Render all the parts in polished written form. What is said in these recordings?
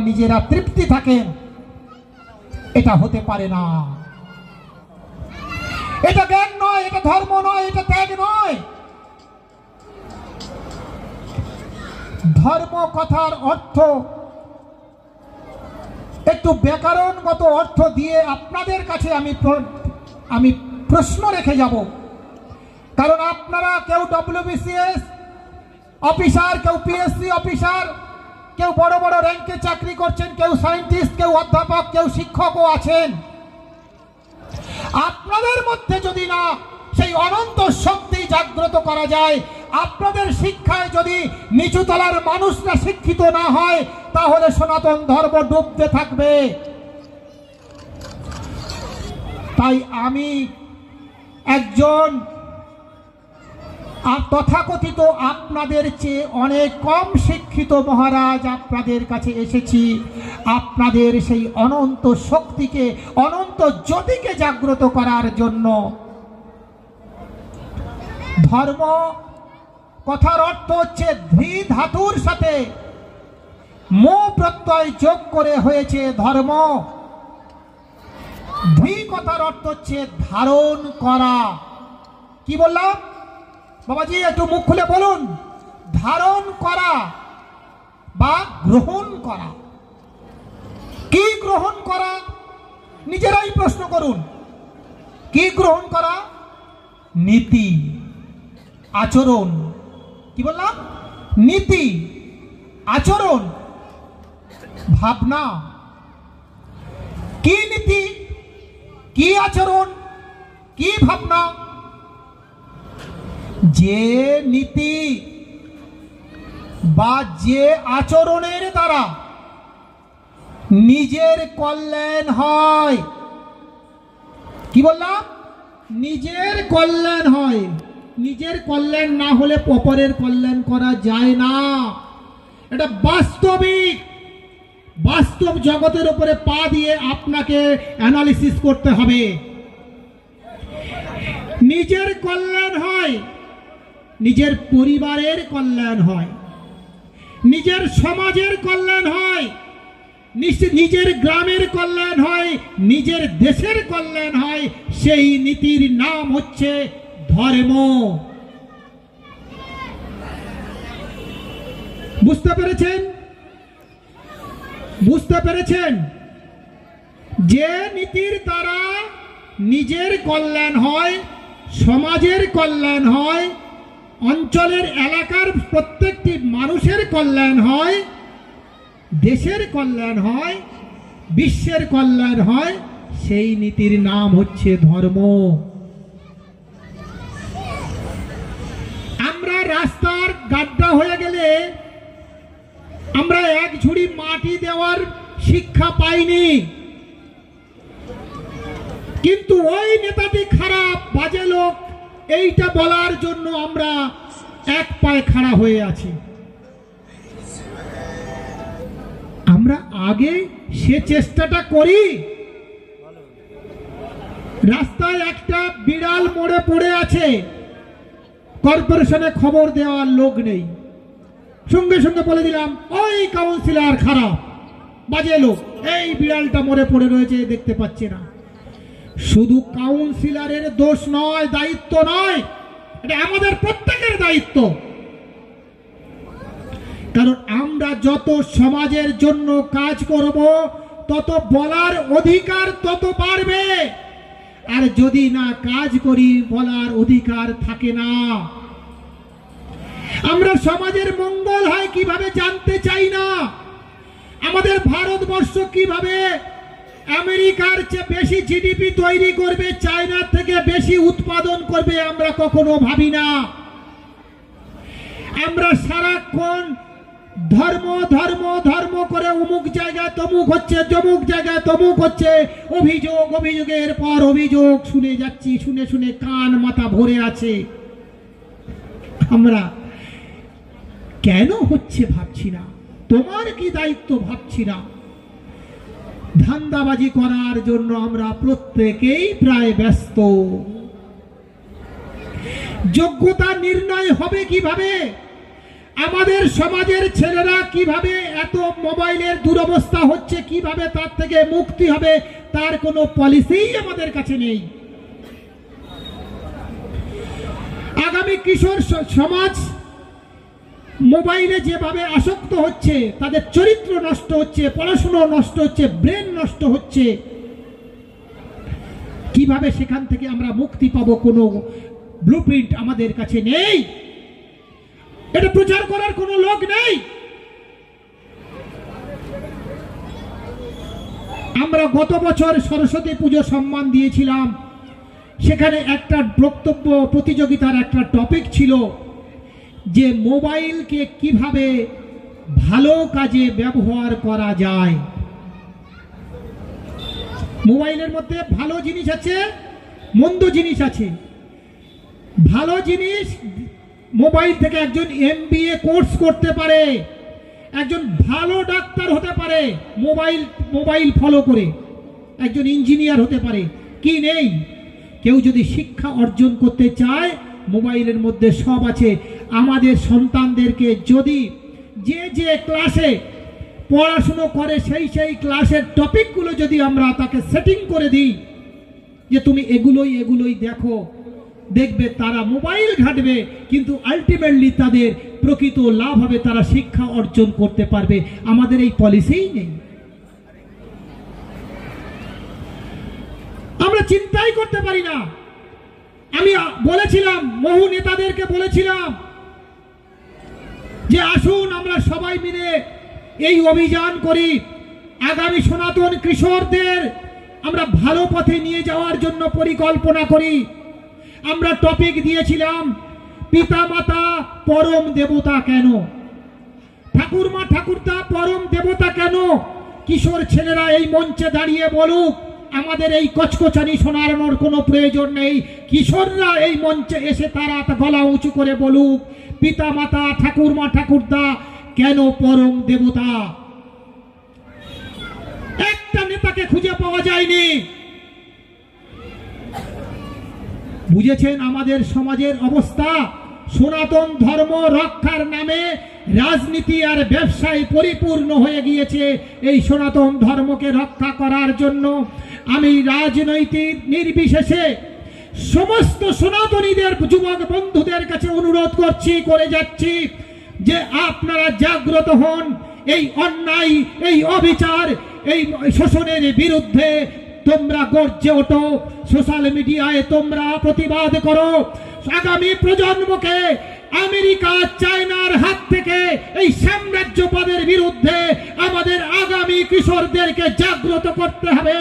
নিজেরা তৃপ্তি থাকেন, এটা হতে পারে না। এটা জ্ঞান নয়, এটা ধর্ম নয়, এটা ত্যাগ নয়। ধর্ম কথার অর্থ একটু ব্যাকরণগত অর্থ দিয়ে আপনাদের কাছে আমি প্রশ্ন রেখে যাব। কারণ আপনারা কেউ WBCS অফিসার, কেউ PSC অফিসার, কেউ বড় বড় র্যাঙ্কে চাকরি করছেন, কেউ সায়েন্টিস্ট, কেউ অধ্যাপক, কেউ শিক্ষকও আছেন। আপনাদের মধ্যে যদি না সেই অনন্ত শক্তি জাগ্রত করা যায়, আপনাদের শিক্ষায় যদি নিচুতলার মানুষরা শিক্ষিত না হয়, তাহলে সনাতন ধর্ম ডুবতে থাকবে। তাই আমি একজন তথাকথিত আপনাদের চেয়ে অনেক কম শিক্ষিত মহারাজ আপনাদের কাছে এসেছি, আপনাদের সেই অনন্ত শক্তিকে, অনন্ত জ্যোতিকে জাগ্রত করার জন্য। ধর্ম কথার অর্থ হচ্ছে ধী ধাতুর সাথে মো প্রত্যয় যোগ করে হয়েছে ধর্ম। ধী কথার অর্থ হচ্ছে ধারণ করা। কি বললাম বাবাজি, একটু মুখ খুলে বলুন। ধারণ করা বা গ্রহণ করা। কি গ্রহণ করা? নিজেরাই প্রশ্ন করুন। কি গ্রহণ করা? নীতি, আচরণ। কি বললাম? নীতি, আচরণ, ভাবনা। কি নীতি, কি আচরণ, কি ভাবনা? যে নীতি বা যে আচরণের দ্বারা নিজের কল্যাণ হয়। কি বললাম? নিজের কল্যাণ হয়। নিজের কল্যাণ না হলে অপরের কল্যাণ করা যায় না। এটা বাস্তবিক, বাস্তব জগতের উপরে পা দিয়ে আপনাকে অ্যানালিসিস করতে হবে। নিজের কল্যাণ হয়, নিজের পরিবারের কল্যাণ হয়, নিজের সমাজের কল্যাণ হয়, নিজের গ্রামের কল্যাণ হয়, নিজের দেশের কল্যাণ হয়। সেই নীতির নাম হচ্ছে ধর্ম। বুঝতে পেরেছেন? বুঝতে পেরেছেন? যে নীতির দ্বারা নিজের কল্যাণ হয়, সমাজের কল্যাণ হয়, অঞ্চলের এলাকার প্রত্যেকটি মানুষের কল্যাণ হয়, দেশের কল্যাণ হয়, বিশ্বের কল্যাণ হয়, সেই নীতির নাম হচ্ছে ধর্ম। আমরা রাস্তার গাড্ডা হয়ে গেলে আমরা এক ঝুড়ি মাটি দেওয়ার শিক্ষা পাইনি, কিন্তু ওই নেতাটি খারাপ, বাজে লোক, এইটা বলার জন্য আমরা এক পায়ে খাড়া হয়ে আছি। আমরা আগে সে চেষ্টাটা করি। রাস্তায় একটা বিড়াল মরে পড়ে আছে, কর্পোরেশনে খবর দেওয়ার লোক নেই, সঙ্গে সঙ্গে বলে দিলাম ওই কাউন্সিলর খারাপ, বাজে লোক, এই বিড়ালটা মরে পড়ে রয়েছে, দেখতে পাচ্ছে না। শুধু কাউন্সিলরের দোষ নয়, দায়িত্ব নয়, এটা আমাদের প্রত্যেকের দায়িত্ব। কারণ আমরা যত সমাজের জন্য কাজ করব, তত বলার অধিকার তত বাড়বে। আর যদি না কাজ করি, বলার অধিকার থাকে না। আমরা সমাজের মঙ্গল হয় কিভাবে জানতে চাই না। আমাদের ভারতবর্ষ কিভাবে আমেরিকার চেয়ে বেশি জিডিপি তৈরি করবে, চায়নার থেকে বেশি উৎপাদন করবে, আমরা কখনো ভাবি না। আমরা সারাক্ষণ ধর্ম ধর্ম ধর্ম করে অমুক জায়গায় তমুক হচ্ছে, যমুক জায়গায় তমুক হচ্ছে, অভিযোগ অভিযোগের পর অভিযোগ শুনে যাচ্ছি, শুনে শুনে কান মাথা ভরে আছে। আমরা কেন হচ্ছে ভাবছি না, তোমার কি দায়িত্ব ভাবছি না। ধান্দাবাজি করার জন্য আমরা প্রত্যেকেই প্রায় ব্যস্ত। যোগ্যতা নির্ণয় হবে কিভাবে? আমাদের সমাজের ছেলেরা কিভাবে এত মোবাইলের দুরবস্থা হচ্ছে, কিভাবে তার থেকে মুক্তি হবে, তার কোনো পলিসিই আমাদের কাছে নেই। আগামী কিশোর সমাজ মোবাইলে যেভাবে আসক্ত হচ্ছে, তাদের চরিত্র নষ্ট হচ্ছে, পড়াশোনা নষ্ট হচ্ছে, ব্রেন নষ্ট হচ্ছে, কিভাবে সেখান থেকে আমরা মুক্তি পাবো কোনো ব্লুপ্রিন্ট আমাদের কাছে নেই। এটা প্রচার করার কোনো লোক নেই। আমরা গত বছর সরস্বতী পুজো সম্মান দিয়েছিলাম, সেখানে একটা বক্তব্য প্রতিযোগিতার একটা টপিক ছিল যে মোবাইলকে কিভাবে ভালো কাজে ব্যবহার করা যায়। মোবাইলের মধ্যে ভালো জিনিস আছে, মন্দ জিনিস আছে। ভালো জিনিস, মোবাইল থেকে একজন MBA কোর্স করতে পারে, একজন ভালো ডাক্তার হতে পারে মোবাইল ফলো করে, একজন ইঞ্জিনিয়ার হতে পারে। কি নেই? কেউ যদি শিক্ষা অর্জন করতে চায়, মোবাইলের মধ্যে সব আছে। আমাদের সন্তানদেরকে যদি যে ক্লাসে পড়াশুনো করে সেই ক্লাসের টপিকগুলো যদি আমরা তাকে সেটিং করে দিই যে তুমি এগুলোই দেখো, দেখবে তারা মোবাইল ঘাঁটবে, কিন্তু আলটিমেটলি তাদের প্রকৃত লাভ হবে, তারা শিক্ষা অর্জন করতে পারবে। আমাদের এই পলিসিই নেই। আমরা চিন্তাই করতে পারি না। আমি বলেছিলাম, বহু নেতাদেরকে বলেছিলাম যে আসুন আমরা সবাই মিলে এই অভিযান করি, আগামী সনাতন কিশোরদের আমরা ভালো পথে নিয়ে যাওয়ার জন্য পরিকল্পনা করি। আমরা টপিক দিয়েছিলাম পিতা মাতা পরম দেবতা কেন, ঠাকুরমা ঠাকুরদা পরম দেবতা কেন। কিশোর ছেলেরা এই মঞ্চে দাঁড়িয়ে বলুক, আমাদের এই কচকচানি শোনানোর কোনো প্রয়োজন নেই। কিশোররা এই মঞ্চে এসে তারা গলা উঁচু করে বলুক পিতা মাতা ঠাকুরমা ঠাকুরদা কেন পরম দেবতা। একটা নেতাকে খুঁজে পাওয়া যায়নি। বুঝেছেন আমাদের সমাজের অবস্থা? সনাতন ধর্ম রক্ষার নামে রাজনীতি আর ব্যবসায় পরিপূর্ণ হয়ে গিয়েছে। এই সনাতন ধর্মকে রক্ষা করার জন্য আমি রাজনৈতিক নির্বিশেষে সমস্ত সনাতনীদের যুবক বন্ধুদের কাছে অনুরোধ করছি, করে যাচ্ছি যে আপনারা জাগ্রত হন। এই অন্যায়, এই অবিচার, এই শোষণের বিরুদ্ধে তোমরা গর্জে ওঠো, সোশ্যাল মিডিয়ায় তোমরা প্রতিবাদ করো। আগামী প্রজন্মকে আমেরিকা চায়নার হাত থেকে এই সাম্রাজ্যবাদের বিরুদ্ধে আমাদের আগামী কিশোরদেরকে জাগ্রত করতে হবে।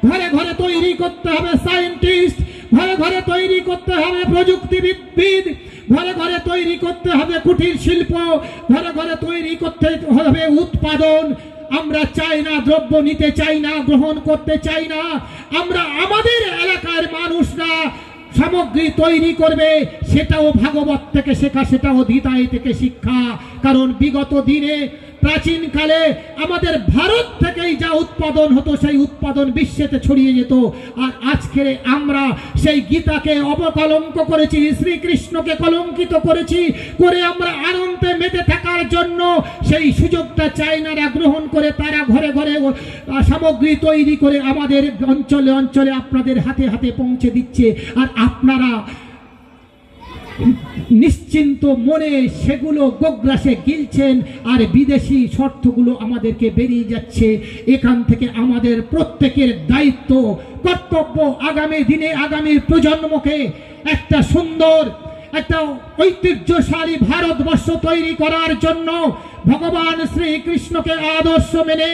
ঘরে ঘরে তৈরি করতে হবে সায়েন্টিস্ট, ঘরে ঘরে তৈরি করতে হবে প্রযুক্তিবিদ, ঘরে ঘরে তৈরি করতে হবে কুটির শিল্প, ঘরে ঘরে তৈরি করতে হবে উৎপাদন। আমরা চাই না দ্রব্য নিতে চাই না, গ্রহণ করতে চাই না। আমরা আমাদের এলাকার মানুষরা সামগ্রী তৈরি করবে, সেটাও ভাগবত থেকে শেখা, সেটাও গীতায় থেকে শিক্ষা। কারণ বিগত দিনে প্রাচীনকালে আমাদের ভারত থেকেই যা উৎপাদন হতো সেই উৎপাদন বিশ্বেতে ছড়িয়ে যেত। আর আজকে আমরা সেই গীতাকে অবকলঙ্ক করেছি, শ্রীকৃষ্ণকে কলঙ্কিত করেছি, করে আমরা আনন্দে মেতে থাকার জন্য সেই সুযোগটা চায়নারা গ্রহণ করে তারা ঘরে ঘরে সামগ্রী তৈরি করে আমাদের অঞ্চলে অঞ্চলে আপনাদের হাতে হাতে পৌঁছে দিচ্ছে। আর আপনারা নিশ্চিন্ত মনে সেগুলো গোগ্রাসে গিলছেন, আর বিদেশি শর্তগুলো আমাদেরকে বেরিয়ে যাচ্ছে। এখান থেকে আমাদের প্রত্যেকের দায়িত্ব, কর্তব্য আগামী দিনে আগামী প্রজন্মকে একটা সুন্দর, একটা ঐতিহ্যশালী ভারতবর্ষ তৈরি করার জন্য ভগবান শ্রীকৃষ্ণকে আদর্শ মেনে,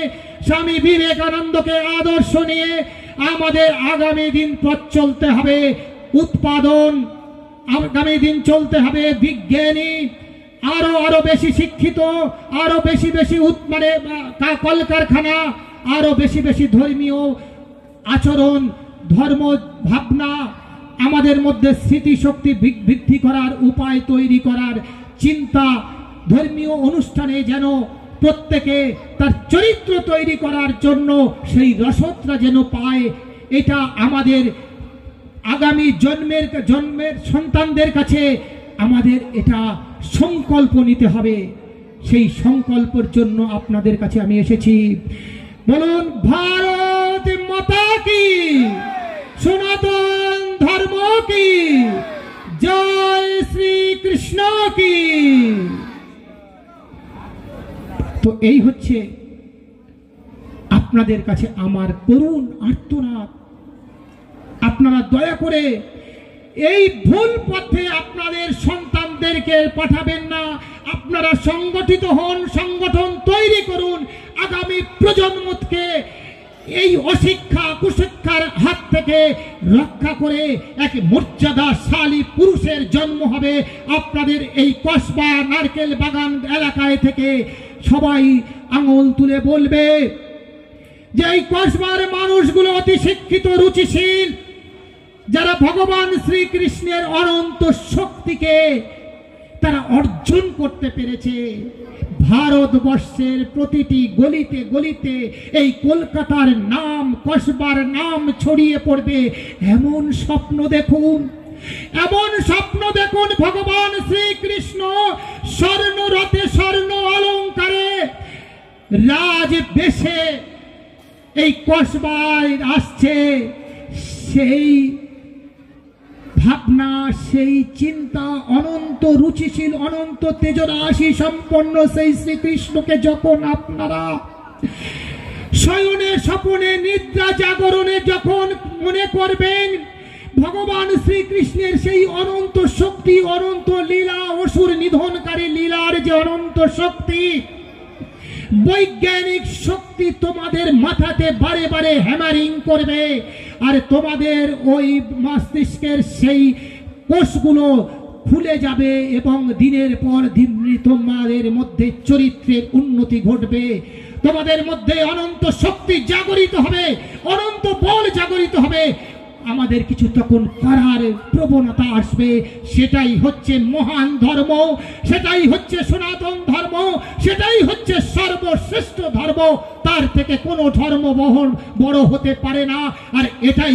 স্বামী বিবেকানন্দকে আদর্শ নিয়ে আমাদের আগামী দিন পথ চলতে হবে। উৎপাদন আগামী দিন চলতে হবে বিজ্ঞানী, আরো বেশি শিক্ষিত, আরো বেশি কলকারখানা, আরো বেশি ধর্মীয় আচরণ, ধর্ম ভাবনা, আমাদের মধ্যে স্মৃতিশক্তি বৃদ্ধি করার উপায় তৈরি করার চিন্তা, ধর্মীয় অনুষ্ঠানে যেন প্রত্যেকে তার চরিত্র তৈরি করার জন্য সেই রসদটা যেন পায়। এটা আমাদের আগামী জন্মের সন্তানদের কাছে আমাদের এটা সংকল্প নিতে হবে। সেই সংকল্পের জন্য আপনাদের কাছে আমি এসেছি। বলুন ভারত মাতা কি, সনাতন ধর্ম কি, জয় শ্রী কৃষ্ণ কি। তো এই হচ্ছে আপনাদের কাছে আমার করুণ আর্তনাদ। আপনারা দয়া করে এই ভুল পথে আপনাদের সন্তানদেরকে পাঠাবেন না। আপনারা সংগঠিত হন, সংগঠন তৈরি করুন। আগামী প্রজন্মকে এই অশিক্ষা কুশিক্ষার হাত থেকে রক্ষা করে এক মর্যাদাশালী পুরুষের জন্ম হবে। আপনাদের এই কসবা নারকেল বাগান এলাকায় থেকে সবাই আঙুল তুলে বলবে যে এই কসবার মানুষগুলো অতি শিক্ষিত, রুচিশীল, যারা ভগবান শ্রীকৃষ্ণের অনন্ত শক্তিকে তারা অর্জন করতে পেরেছে। ভারতবর্ষের প্রতিটি গলিতে গলিতে এই কলকাতার নাম, কসবার নাম ছড়িয়ে পড়বে। এমন স্বপ্ন দেখুন, এমন স্বপ্ন দেখুন, ভগবান শ্রীকৃষ্ণ স্বর্ণ রথে স্বর্ণ অলঙ্কারে রাজ বেশে এই কসবায় আসছে। সেই ভাবনা, সেই চিন্তা, অনন্ত রুচিশীল, অনন্ত তেজরাশি সম্পন্ন সেই শ্রীকৃষ্ণকে যখন আপনারা শয়নে স্বপনে নিদ্রা জাগরণে যখন মনে করবেন, ভগবান শ্রীকৃষ্ণের সেই অনন্ত শক্তি, অনন্ত লীলা, অসুর নিধনকারী লীলার যে অনন্ত শক্তি, বৈজ্ঞানিক শক্তি তোমাদের মাথাতে বারে বারে হ্যামারিং করবে। আর তোমাদের ওই মস্তিষ্কের সেই কোষগুলো খুলে যাবে এবং দিনের পর দিন তোমাদের মধ্যে চরিত্রের উন্নতি ঘটবে। তোমাদের মধ্যে অনন্ত শক্তি জাগরিত হবে, অনন্ত বল জাগরিত হবে। আমাদের কিছু তখন করার প্রবণতা আসবে। সেটাই হচ্ছে মহান ধর্ম, সেটাই হচ্ছে সনাতন ধর্ম, সেটাই হচ্ছে সর্বশ্রেষ্ঠ ধর্ম। তার থেকে কোনো ধর্ম বড় হতে পারে না। আর এটাই